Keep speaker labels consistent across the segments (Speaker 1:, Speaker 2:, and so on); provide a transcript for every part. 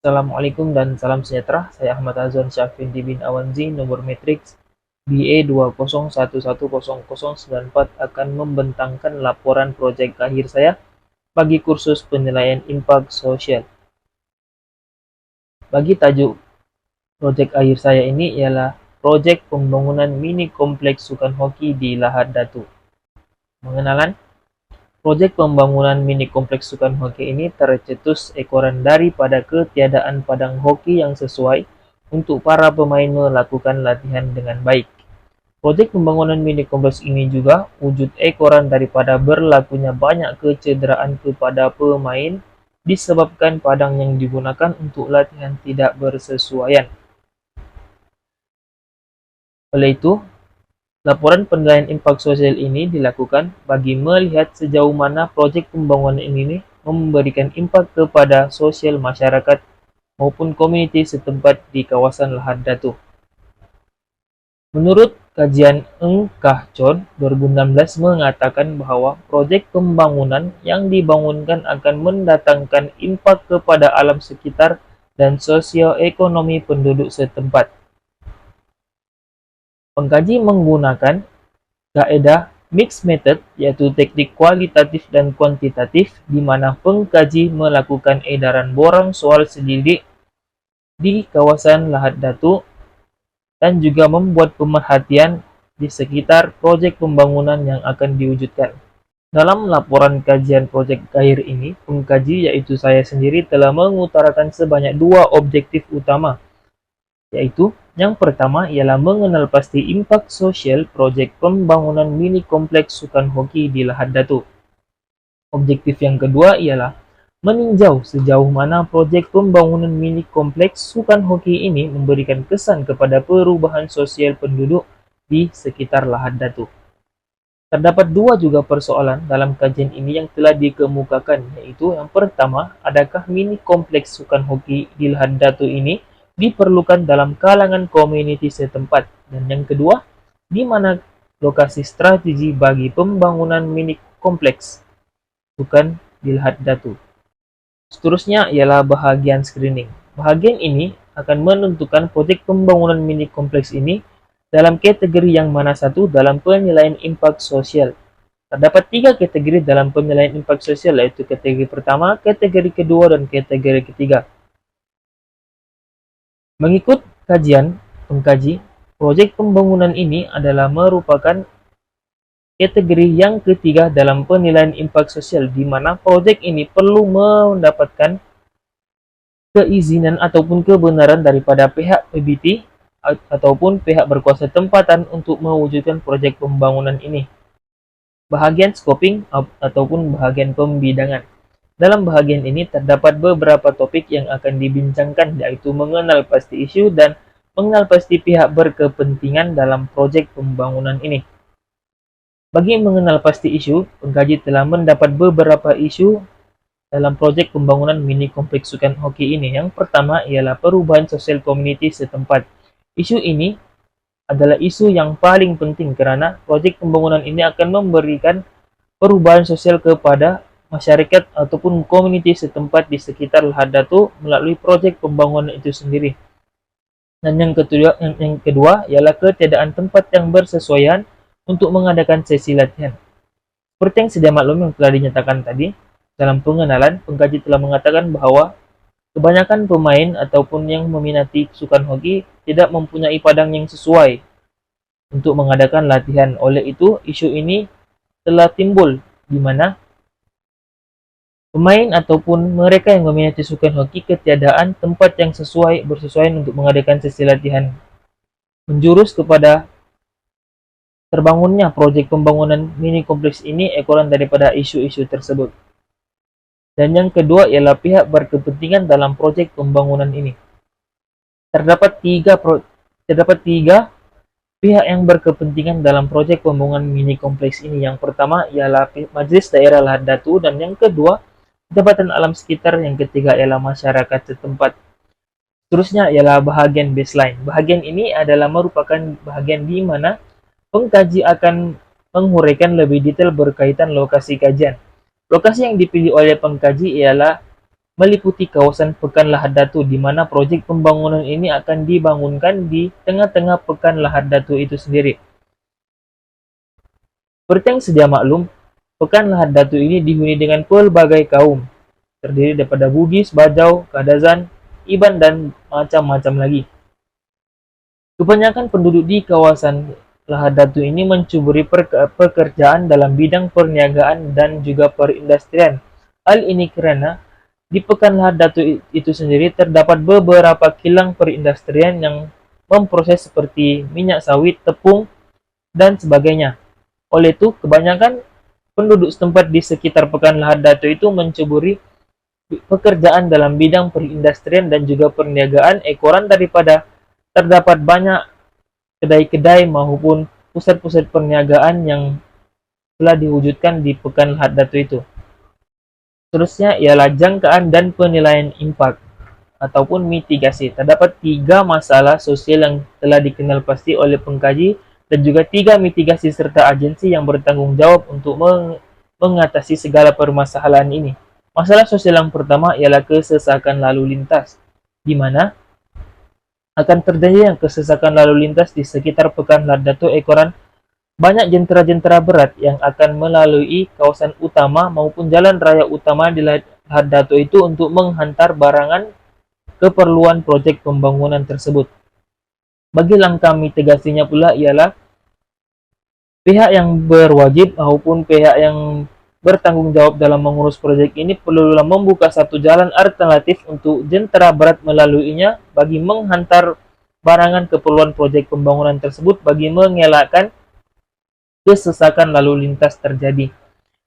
Speaker 1: Assalamualaikum dan salam sejahtera. Saya Ahmad Azwan Syafindi bin Awanzi, nomor matriks BA 201100094 akan membentangkan laporan proyek akhir saya bagi kursus penilaian impact sosial. Bagi tajuk proyek akhir saya ini ialah proyek pembangunan mini kompleks Sukan Hoki di Lahad Datu. Pengenalan, proyek pembangunan mini kompleks Sukan Hoki ini tercetus ekoran daripada ketiadaan padang hoki yang sesuai untuk para pemain melakukan latihan dengan baik. Proyek pembangunan mini kompleks ini juga wujud ekoran daripada berlakunya banyak kecederaan kepada pemain disebabkan padang yang digunakan untuk latihan tidak bersesuaian. Oleh itu, laporan penilaian impak sosial ini dilakukan bagi melihat sejauh mana proyek pembangunan ini memberikan impak kepada sosial masyarakat maupun komuniti setempat di kawasan Lahad Datu. Menurut kajian Engkahcon 2016 mengatakan bahwa proyek pembangunan yang dibangunkan akan mendatangkan impak kepada alam sekitar dan sosioekonomi penduduk setempat. Pengkaji menggunakan kaedah mixed method, yaitu teknik kualitatif dan kuantitatif, di mana pengkaji melakukan edaran borang soal selidik di kawasan Lahad Datu dan juga membuat pemerhatian di sekitar proyek pembangunan yang akan diwujudkan. Dalam laporan kajian proyek akhir ini, pengkaji yaitu saya sendiri telah mengutarakan sebanyak 2 objektif utama, yaitu yang pertama ialah mengenal pasti impak sosial proyek pembangunan mini kompleks Sukan Hoki di Lahad Datu. Objektif yang kedua ialah meninjau sejauh mana proyek pembangunan mini kompleks Sukan Hoki ini memberikan kesan kepada perubahan sosial penduduk di sekitar Lahad Datu. Terdapat 2 juga persoalan dalam kajian ini yang telah dikemukakan, yaitu yang pertama, adakah mini kompleks Sukan Hoki di Lahad Datu ini diperlukan dalam kalangan komuniti setempat, dan yang kedua, di mana lokasi strategi bagi pembangunan mini kompleks Sukan di Lahad Datu. Seterusnya ialah bahagian screening. Bahagian ini akan menentukan proyek pembangunan mini kompleks ini dalam kategori yang mana satu dalam penilaian impak sosial. Terdapat 3 kategori dalam penilaian impak sosial, yaitu kategori pertama, kategori kedua, dan kategori ketiga. Mengikut kajian pengkaji, proyek pembangunan ini adalah merupakan kategori yang ketiga dalam penilaian impak sosial, di mana proyek ini perlu mendapatkan keizinan ataupun kebenaran daripada pihak PBT ataupun pihak berkuasa tempatan untuk mewujudkan proyek pembangunan ini. Bahagian scoping ataupun bahagian pembidangan. Dalam bahagian ini terdapat beberapa topik yang akan dibincangkan, yaitu mengenal pasti isu dan mengenal pasti pihak berkepentingan dalam proyek pembangunan ini. Bagi mengenal pasti isu, pengkaji telah mendapat beberapa isu dalam proyek pembangunan mini kompleks Sukan Hoki ini. Yang pertama ialah perubahan sosial komuniti setempat. Isu ini adalah isu yang paling penting kerana proyek pembangunan ini akan memberikan perubahan sosial kepada masyarakat ataupun komuniti setempat di sekitar Lahad Datu melalui proyek pembangunan itu sendiri. Dan yang kedua ialah ketiadaan tempat yang bersesuaian untuk mengadakan sesi latihan. Seperti yang sedia maklum yang telah dinyatakan tadi, dalam pengenalan, pengkaji telah mengatakan bahwa kebanyakan pemain ataupun yang meminati Sukan Hoki tidak mempunyai padang yang sesuai untuk mengadakan latihan. Oleh itu, isu ini telah timbul di mana pemain ataupun mereka yang meminati Sukan Hoki ketiadaan tempat yang bersesuaian untuk mengadakan sesi latihan, menjurus kepada terbangunnya proyek pembangunan mini kompleks ini ekoran daripada isu-isu tersebut. Dan yang kedua ialah pihak berkepentingan dalam proyek pembangunan ini. Terdapat tiga pihak yang berkepentingan dalam proyek pembangunan mini kompleks ini. Yang pertama ialah Majelis Daerah Lahad Datu, dan yang kedua Jabatan Alam Sekitar, yang ketiga ialah masyarakat setempat. Seterusnya ialah bahagian baseline. Bahagian ini adalah merupakan bahagian di mana pengkaji akan menguraikan lebih detail berkaitan lokasi kajian. Lokasi yang dipilih oleh pengkaji ialah meliputi kawasan Pekan Lahad Datu, di mana proyek pembangunan ini akan dibangunkan di tengah-tengah Pekan Lahad Datu itu sendiri. Seperti yang sedia maklum, Pekan Lahad Datu ini dihuni dengan pelbagai kaum, terdiri daripada Bugis, Bajau, Kadazan, Iban, dan macam-macam lagi. Kebanyakan penduduk di kawasan Lahad Datu ini mencuburi pekerjaan dalam bidang perniagaan dan juga perindustrian. Hal ini karena di Pekan Lahad Datu itu sendiri terdapat beberapa kilang perindustrian yang memproses seperti minyak sawit, tepung, dan sebagainya. Oleh itu, kebanyakan penduduk setempat di sekitar Pekan Lahad Datu itu mencuburi pekerjaan dalam bidang perindustrian dan juga perniagaan. Ekoran daripada terdapat banyak kedai-kedai maupun pusat-pusat perniagaan yang telah diwujudkan di Pekan Lahad Datu itu. Seterusnya ialah jangkaan dan penilaian impak ataupun mitigasi. Terdapat 3 masalah sosial yang telah dikenal pasti oleh pengkaji dan juga 3 mitigasi serta agensi yang bertanggung jawab untuk mengatasi segala permasalahan ini. Masalah sosial yang pertama ialah kesesakan lalu lintas, di mana akan terjadi yang kesesakan lalu lintas di sekitar Pekan Lahad Datu Ekoran. Banyak jentera-jentera berat yang akan melalui kawasan utama maupun jalan raya utama di Lahad Datu itu untuk menghantar barangan keperluan proyek pembangunan tersebut. Bagi langkah mitigasinya pula ialah pihak yang berwajib maupun pihak yang bertanggung jawab dalam mengurus proyek ini perlulah membuka satu jalan alternatif untuk jentera berat melaluinya bagi menghantar barangan keperluan proyek pembangunan tersebut bagi mengelakkan kesesakan lalu lintas terjadi.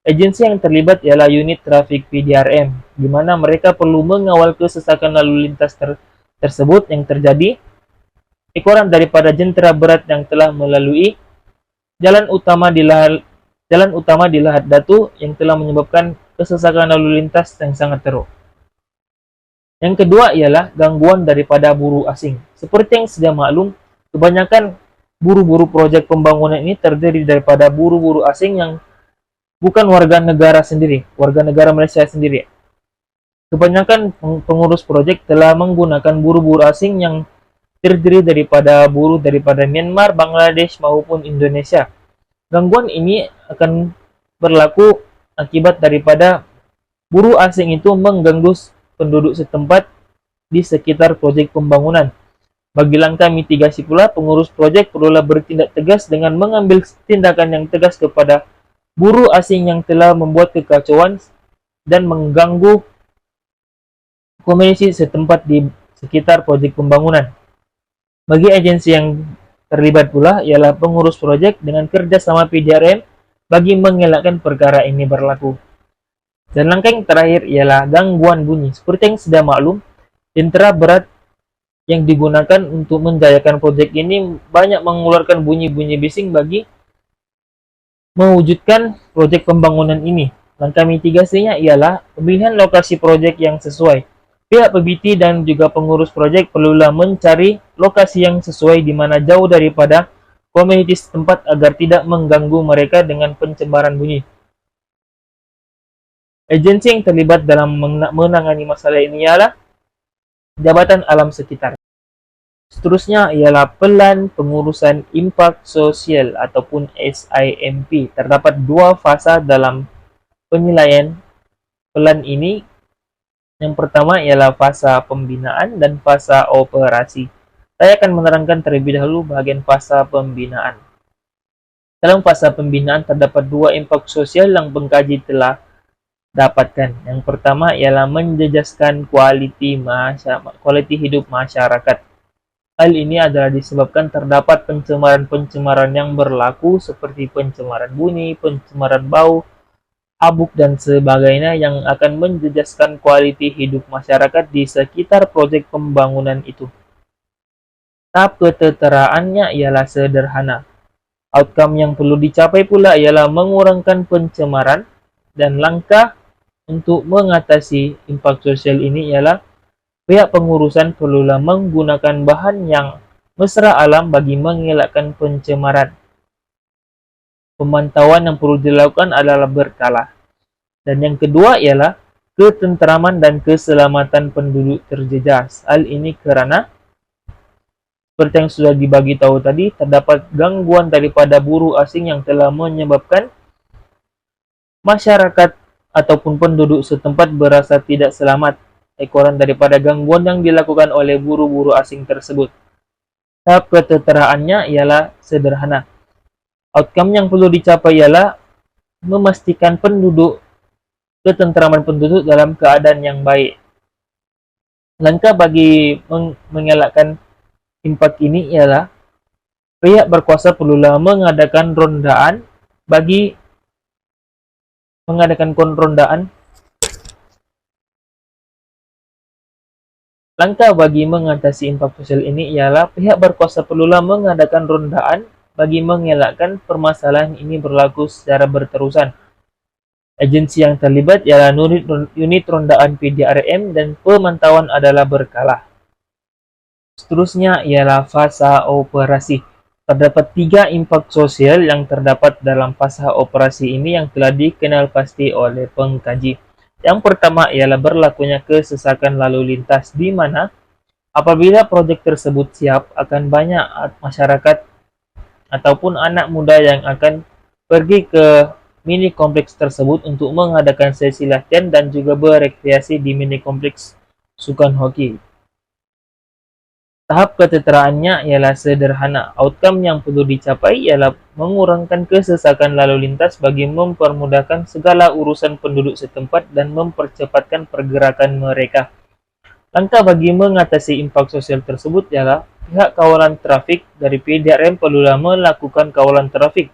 Speaker 1: Agensi yang terlibat ialah unit trafik PDRM, di mana mereka perlu mengawal kesesakan lalu lintas tersebut yang terjadi ekoran daripada jentera berat yang telah melalui jalan utama di Lahad Datu yang telah menyebabkan kesesakan lalu lintas yang sangat teruk. Yang kedua ialah gangguan daripada buruh asing. Seperti yang sudah maklum, kebanyakan buruh-buruh proyek pembangunan ini terdiri daripada buruh-buruh asing yang bukan warga negara Malaysia sendiri. Kebanyakan pengurus proyek telah menggunakan buruh-buruh asing yang terdiri daripada buruh daripada Myanmar, Bangladesh maupun Indonesia. Gangguan ini akan berlaku akibat daripada buruh asing itu mengganggu penduduk setempat di sekitar proyek pembangunan. Bagi langkah mitigasi pula, pengurus proyek perlulah bertindak tegas dengan mengambil tindakan yang tegas kepada buruh asing yang telah membuat kekacauan dan mengganggu komuniti setempat di sekitar proyek pembangunan. Bagi agensi yang terlibat pula ialah pengurus proyek dengan kerjasama PDRM bagi mengelakkan perkara ini berlaku. Dan langkah yang terakhir ialah gangguan bunyi. Seperti yang sudah maklum, jentera berat yang digunakan untuk menjayakan proyek ini banyak mengeluarkan bunyi-bunyi bising bagi mewujudkan proyek pembangunan ini. Langkah mitigasinya ialah pemilihan lokasi proyek yang sesuai. Pihak PBT dan juga pengurus proyek perlulah mencari lokasi yang sesuai di mana jauh daripada komuniti setempat agar tidak mengganggu mereka dengan pencemaran bunyi. Agensi yang terlibat dalam menangani masalah ini ialah Jabatan Alam Sekitar. Seterusnya ialah Pelan Pengurusan Impak Sosial ataupun SIMP. Terdapat 2 fasa dalam penilaian pelan ini. Yang pertama ialah fasa pembinaan dan fasa operasi. Saya akan menerangkan terlebih dahulu bahagian fasa pembinaan. Dalam fasa pembinaan terdapat 2 impak sosial yang pengkaji telah dapatkan. Yang pertama ialah menjejaskan kualiti hidup masyarakat. Hal ini adalah disebabkan terdapat pencemaran-pencemaran yang berlaku seperti pencemaran bunyi, pencemaran bau, habuk dan sebagainya yang akan menjejaskan kualiti hidup masyarakat di sekitar proyek pembangunan itu. Tahap keteteraannya ialah sederhana. Outcome yang perlu dicapai pula ialah mengurangkan pencemaran, dan langkah untuk mengatasi impak sosial ini ialah pihak pengurusan perlulah menggunakan bahan yang mesra alam bagi mengelakkan pencemaran. Pemantauan yang perlu dilakukan adalah berkala. Dan yang kedua ialah ketentraman dan keselamatan penduduk terjejas. Hal ini karena seperti yang sudah dibagi tahu tadi, terdapat gangguan daripada buruh asing yang telah menyebabkan masyarakat ataupun penduduk setempat berasa tidak selamat ekoran daripada gangguan yang dilakukan oleh buruh-buruh asing tersebut. Tahap keteteraannya ialah sederhana. Outcome yang perlu dicapai ialah memastikan ketentraman penduduk dalam keadaan yang baik. Langkah bagi mengelakkan impak ini ialah pihak berkuasa perlulah mengadakan rondaan Langkah bagi mengatasi impak sosial ini ialah pihak berkuasa perlulah mengadakan rondaan bagi mengelakkan permasalahan ini berlaku secara berterusan. Agensi yang terlibat ialah unit rondaan PDRM dan pemantauan adalah berkala. Seterusnya ialah fasa operasi. Terdapat 3 impak sosial yang terdapat dalam fasa operasi ini yang telah dikenal pasti oleh pengkaji. Yang pertama ialah berlakunya kesesakan lalu lintas, di mana apabila proyek tersebut siap, akan banyak masyarakat ataupun anak muda yang akan pergi ke mini kompleks tersebut untuk mengadakan sesi latihan dan juga berekreasi di mini kompleks sukan hoki. Tahap keteteraannya ialah sederhana. Outcome yang perlu dicapai ialah mengurangkan kesesakan lalu lintas bagi mempermudahkan segala urusan penduduk setempat dan mempercepatkan pergerakan mereka. Langkah bagi mengatasi impak sosial tersebut ialah pihak kawalan trafik dari PDRM perlulah melakukan kawalan trafik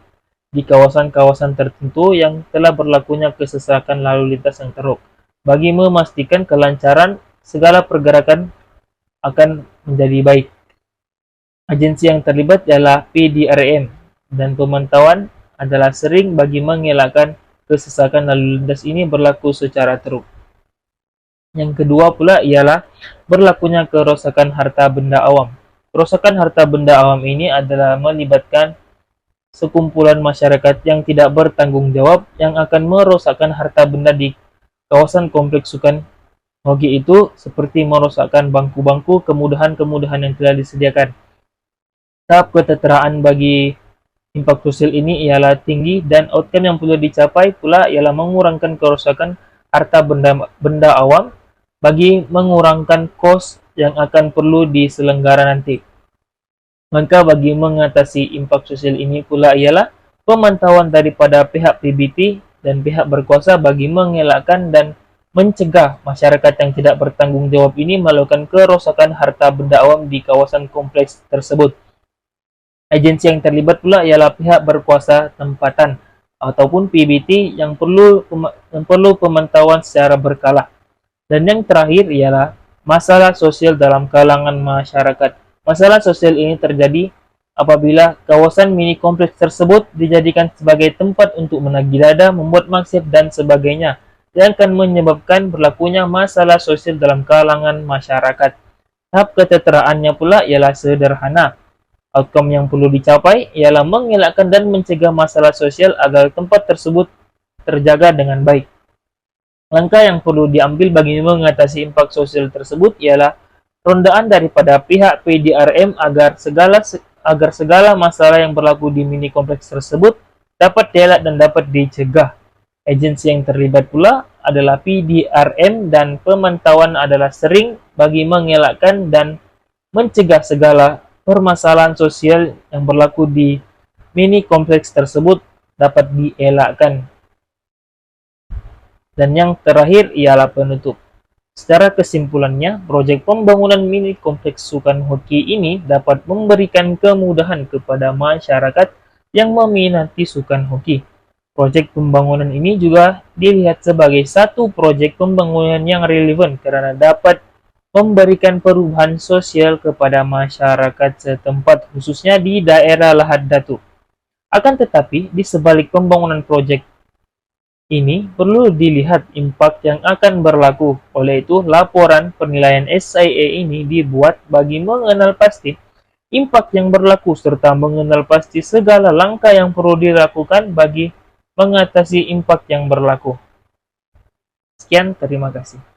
Speaker 1: di kawasan-kawasan tertentu yang telah berlakunya kesesakan lalu lintas yang teruk, bagi memastikan kelancaran segala pergerakan akan menjadi baik. Agensi yang terlibat ialah PDRM dan pemantauan adalah sering bagi mengelakkan kesesakan lalu lintas ini berlaku secara teruk. Yang kedua pula ialah berlakunya kerosakan harta benda awam. Kerosakan harta benda awam ini adalah melibatkan sekumpulan masyarakat yang tidak bertanggung jawab yang akan merosakkan harta benda di kawasan kompleks sukan hoki itu, seperti merosakkan bangku-bangku, kemudahan-kemudahan yang telah disediakan. Tahap keteteraan bagi impak sosial ini ialah tinggi dan outcome yang perlu dicapai pula ialah mengurangkan kerosakan harta benda awam bagi mengurangkan kos yang akan perlu diselenggara nanti. Langkah bagi mengatasi impak sosial ini pula ialah pemantauan daripada pihak PBT dan pihak berkuasa bagi mengelakkan dan mencegah masyarakat yang tidak bertanggung jawab ini melakukan kerosakan harta benda awam di kawasan kompleks tersebut. Agensi yang terlibat pula ialah pihak berkuasa tempatan ataupun PBT yang perlu pemantauan secara berkala. Dan yang terakhir ialah masalah sosial dalam kalangan masyarakat. Masalah sosial ini terjadi apabila kawasan mini kompleks tersebut dijadikan sebagai tempat untuk menagih dada, membuat maksiat dan sebagainya, yang akan menyebabkan berlakunya masalah sosial dalam kalangan masyarakat. Tahap keteteraannya pula ialah sederhana. Outcome yang perlu dicapai ialah mengelakkan dan mencegah masalah sosial agar tempat tersebut terjaga dengan baik. Langkah yang perlu diambil bagi mengatasi impak sosial tersebut ialah rondaan daripada pihak PDRM agar segala masalah yang berlaku di mini kompleks tersebut dapat dielak dan dapat dicegah. Agensi yang terlibat pula adalah PDRM dan pemantauan adalah sering bagi mengelakkan dan mencegah segala permasalahan sosial yang berlaku di mini kompleks tersebut dapat dielakkan. Dan yang terakhir ialah penutup. Secara kesimpulannya, proyek pembangunan mini kompleks sukan hoki ini dapat memberikan kemudahan kepada masyarakat yang meminati sukan hoki. Proyek pembangunan ini juga dilihat sebagai satu proyek pembangunan yang relevan karena dapat memberikan perubahan sosial kepada masyarakat setempat, khususnya di daerah Lahad Datu. Akan tetapi, di sebalik pembangunan proyek ini perlu dilihat impak yang akan berlaku. Oleh itu, laporan penilaian SIA ini dibuat bagi mengenal pasti impak yang berlaku serta mengenal pasti segala langkah yang perlu dilakukan bagi mengatasi impak yang berlaku. Sekian, terima kasih.